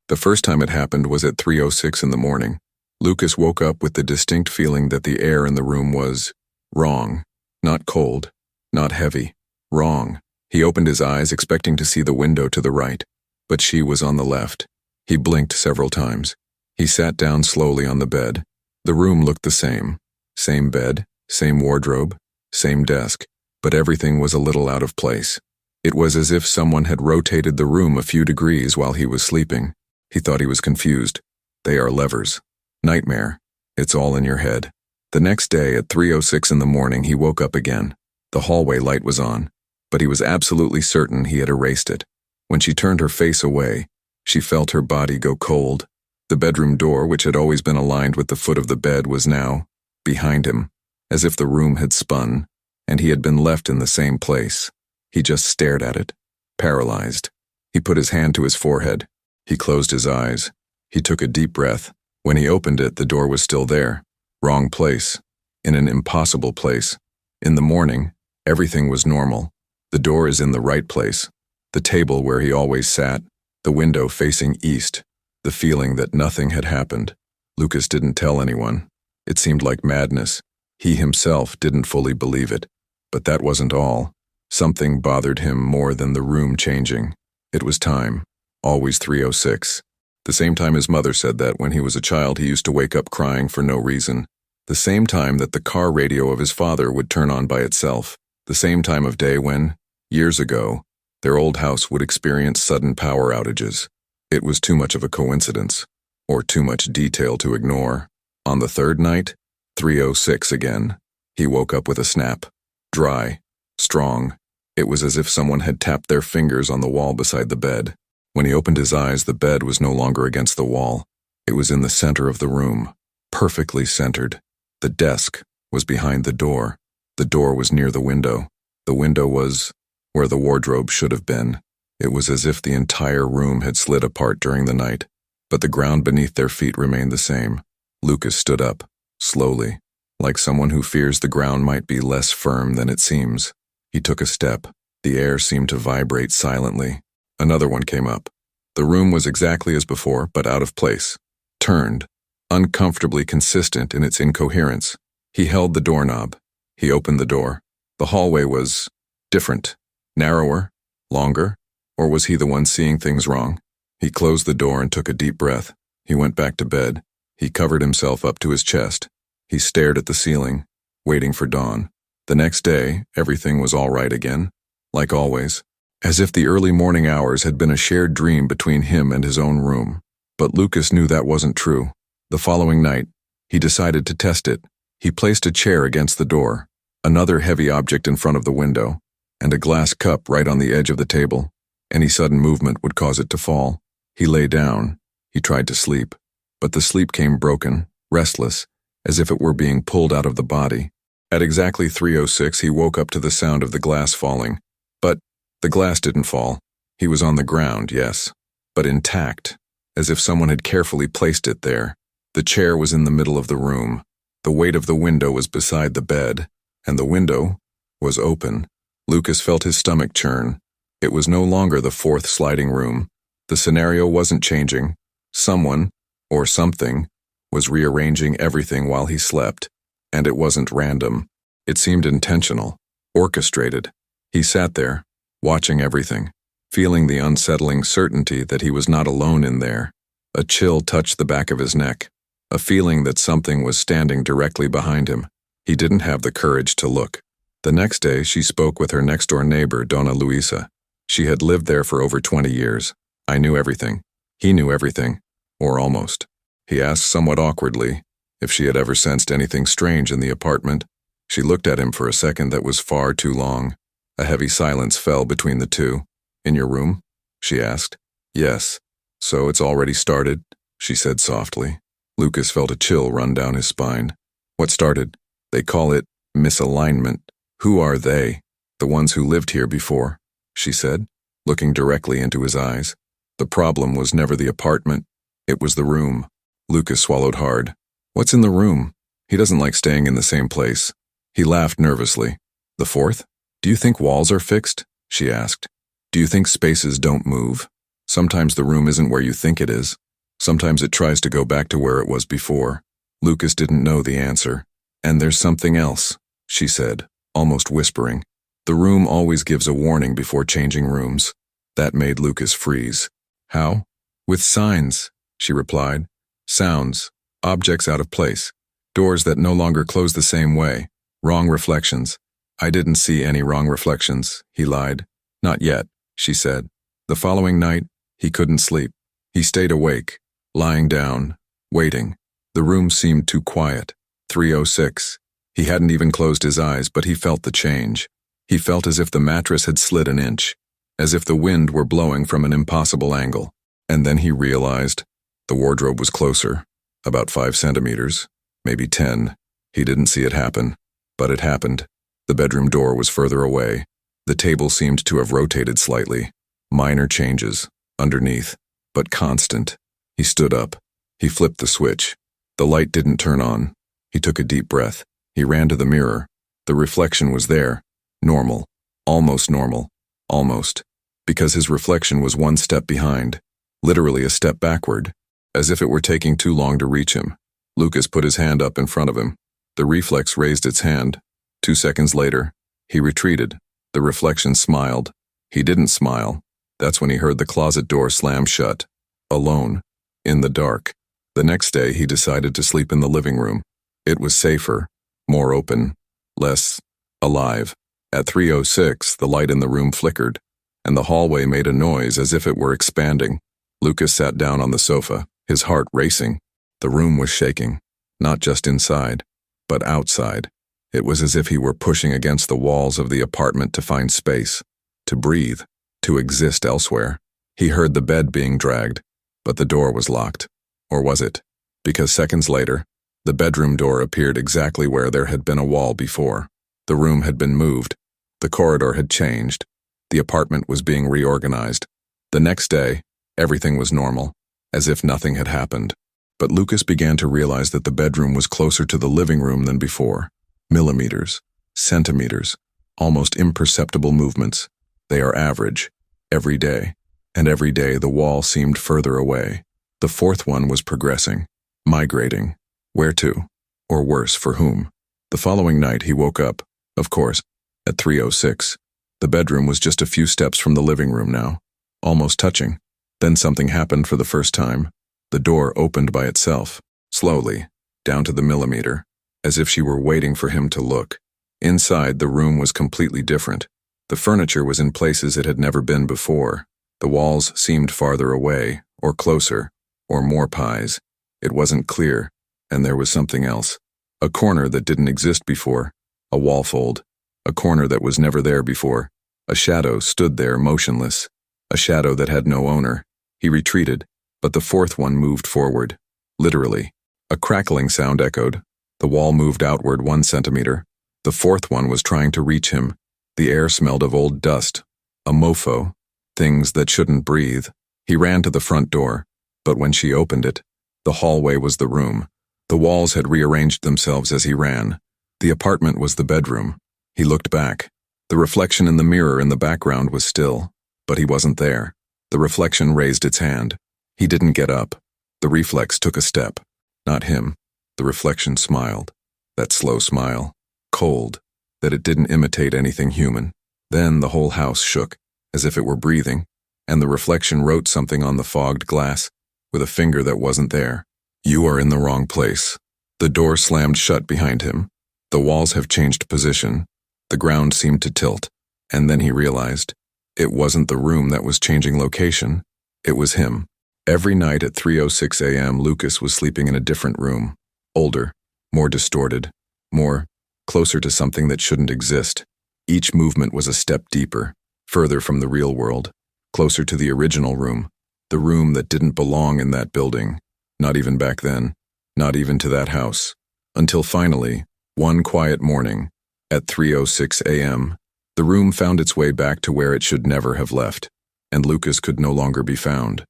The first time it happened was at 3:06 in the morning. Lucas woke up with the distinct feeling that the air in the room was wrong. Not cold, not heavy, wrong. He opened his eyes expecting to see the window to the right, but she was on the left. He blinked several times. He sat down slowly on the bed. The room looked the same. Same bed, same wardrobe, same desk, but everything was a little out of place. It was as if someone had rotated the room a few degrees while he was sleeping. He thought he was confused. They are levers. Nightmare. It's all in your head. The next day at 3:06 in the morning he woke up again. The hallway light was on, but he was absolutely certain he had erased it. When she turned her face away, she felt her body go cold. The bedroom door, which had always been aligned with the foot of the bed, was now behind him, as if the room had spun, and he had been left in the same place. He just stared at it, paralyzed. He put his hand to his forehead. He closed his eyes. He took a deep breath. When he opened it, the door was still there. Wrong place. In an impossible place. In the morning, everything was normal. The door is in the right place. The table where he always sat. The window facing east. The feeling that nothing had happened. Lucas didn't tell anyone. It seemed like madness. He himself didn't fully believe it. But that wasn't all. Something bothered him more than the room changing. It was time. Always 3:06. The same time his mother said that when he was a child he used to wake up crying for no reason. The same time that the car radio of his father would turn on by itself. The same time of day when, years ago, their old house would experience sudden power outages. It was too much of a coincidence, or too much detail to ignore. On the third night, 3:06 again, he woke up with a snap. Dry, strong. It was as if someone had tapped their fingers on the wall beside the bed. When he opened his eyes, the bed was no longer against the wall. It was in the center of the room, perfectly centered. The desk was behind the door. The door was near the window. The window was where the wardrobe should have been. It was as if the entire room had slid apart during the night, but the ground beneath their feet remained the same. Lucas stood up, slowly, like someone who fears the ground might be less firm than it seems. He took a step. The air seemed to vibrate silently. Another one came up. The room was exactly as before, but out of place. Turned, uncomfortably consistent in its incoherence. He held the doorknob. He opened the door. The hallway was different, narrower, longer, or was he the one seeing things wrong? He closed the door and took a deep breath. He went back to bed. He covered himself up to his chest. He stared at the ceiling, waiting for dawn. The next day, everything was all right again, like always, as if the early morning hours had been a shared dream between him and his own room. But Lucas knew that wasn't true. The following night, he decided to test it. He placed a chair against the door, another heavy object in front of the window, and a glass cup right on the edge of the table. Any sudden movement would cause it to fall. He lay down. He tried to sleep, but the sleep came broken, restless, as if it were being pulled out of the body. At exactly 3:06, he woke up to the sound of the glass falling. But the glass didn't fall. He was on the ground, yes, but intact, as if someone had carefully placed it there. The chair was in the middle of the room. The weight of the window was beside the bed, and the window was open. Lucas felt his stomach churn. It was no longer the fourth sliding room. The scenario wasn't changing. Someone, or something, was rearranging everything while he slept, and it wasn't random. It seemed intentional, orchestrated. He sat there, watching everything, feeling the unsettling certainty that he was not alone in there. A chill touched the back of his neck, a feeling that something was standing directly behind him. He didn't have the courage to look. The next day, she spoke with her next-door neighbor, Donna Luisa. She had lived there for over 20 years. I knew everything. He knew everything, or almost. He asked somewhat awkwardly if she had ever sensed anything strange in the apartment. She looked at him for a second that was far too long. A heavy silence fell between the two. "In your room?" she asked. "Yes." "So it's already started?" she said softly. Lucas felt a chill run down his spine. "What started?" "They call it misalignment." "Who are they?" "The ones who lived here before," she said, looking directly into his eyes. "The problem was never the apartment. It was the room." Lucas swallowed hard. "What's in the room?" "He doesn't like staying in the same place." He laughed nervously. "The fourth? Do you think walls are fixed?" she asked. "Do you think spaces don't move?" Sometimes the room isn't where you think it is. Sometimes it tries to go back to where it was before. Lucas didn't know the answer. And there's something else, she said, almost whispering. The room always gives a warning before changing rooms. That made Lucas freeze. How? With signs, she replied. Sounds, objects out of place, doors that no longer close the same way, wrong reflections. I didn't see any wrong reflections, he lied. Not yet, she said. The following night, he couldn't sleep. He stayed awake, lying down, waiting. The room seemed too quiet. 3:06. He hadn't even closed his eyes, but he felt the change. He felt as if the mattress had slid an inch, as if the wind were blowing from an impossible angle. And then he realized the wardrobe was closer, about 5 centimeters, maybe 10. He didn't see it happen, but it happened. The bedroom door was further away. The table seemed to have rotated slightly. Minor changes, underneath, but constant. He stood up. He flipped the switch. The light didn't turn on. He took a deep breath. He ran to the mirror. The reflection was there. Normal. Almost normal. Almost. Because his reflection was one step behind. Literally a step backward. As if it were taking too long to reach him. Lucas put his hand up in front of him. The reflex raised its hand. 2 seconds later, he retreated. The reflection smiled. He didn't smile. That's when he heard the closet door slam shut. Alone. In the dark. The next day, he decided to sleep in the living room. It was safer, more open, less alive. At 3:06, the light in the room flickered, and the hallway made a noise as if it were expanding. Lucas sat down on the sofa, his heart racing. The room was shaking, not just inside, but outside. It was as if he were pushing against the walls of the apartment to find space, to breathe, to exist elsewhere. He heard the bed being dragged, but the door was locked. Or was it? Because seconds later, the bedroom door appeared exactly where there had been a wall before. The room had been moved. The corridor had changed. The apartment was being reorganized. The next day, everything was normal, as if nothing had happened. But Lucas began to realize that the bedroom was closer to the living room than before. Millimeters, centimeters, almost imperceptible movements. They are average, every day. And every day the wall seemed further away. The fourth one was progressing, migrating. Where to? Or worse, for whom? The following night he woke up, of course, at 3:06. The bedroom was just a few steps from the living room now, almost touching. Then something happened for the first time. The door opened by itself, slowly, down to the millimeter, as if she were waiting for him to look. Inside, the room was completely different. The furniture was in places it had never been before. The walls seemed farther away, or closer, or more pies. It wasn't clear, and there was something else. A corner that didn't exist before. A wall fold. A corner that was never there before. A shadow stood there motionless. A shadow that had no owner. He retreated, but the fourth one moved forward. Literally. A crackling sound echoed. The wall moved outward 1 centimeter. The fourth one was trying to reach him. The air smelled of old dust. A mofo. Things that shouldn't breathe. He ran to the front door. But when she opened it, the hallway was the room. The walls had rearranged themselves as he ran. The apartment was the bedroom. He looked back. The reflection in the mirror in the background was still, but he wasn't there. The reflection raised its hand. He didn't get up. The reflex took a step. Not him. The reflection smiled. That slow smile. Cold. That it didn't imitate anything human. Then the whole house shook, as if it were breathing, and the reflection wrote something on the fogged glass, with a finger that wasn't there. You are in the wrong place. The door slammed shut behind him. The walls have changed position. The ground seemed to tilt. And then he realized, it wasn't the room that was changing location. It was him. Every night at 3:06 a.m. Lucas was sleeping in a different room. Older, more distorted, more closer to something that shouldn't exist. Each movement was a step deeper, further from the real world, closer to the original room. The room that didn't belong in that building, not even back then, not even to that house. Until finally, one quiet morning, at 3:06 a.m., the room found its way back to where it should never have left, and Lucas could no longer be found.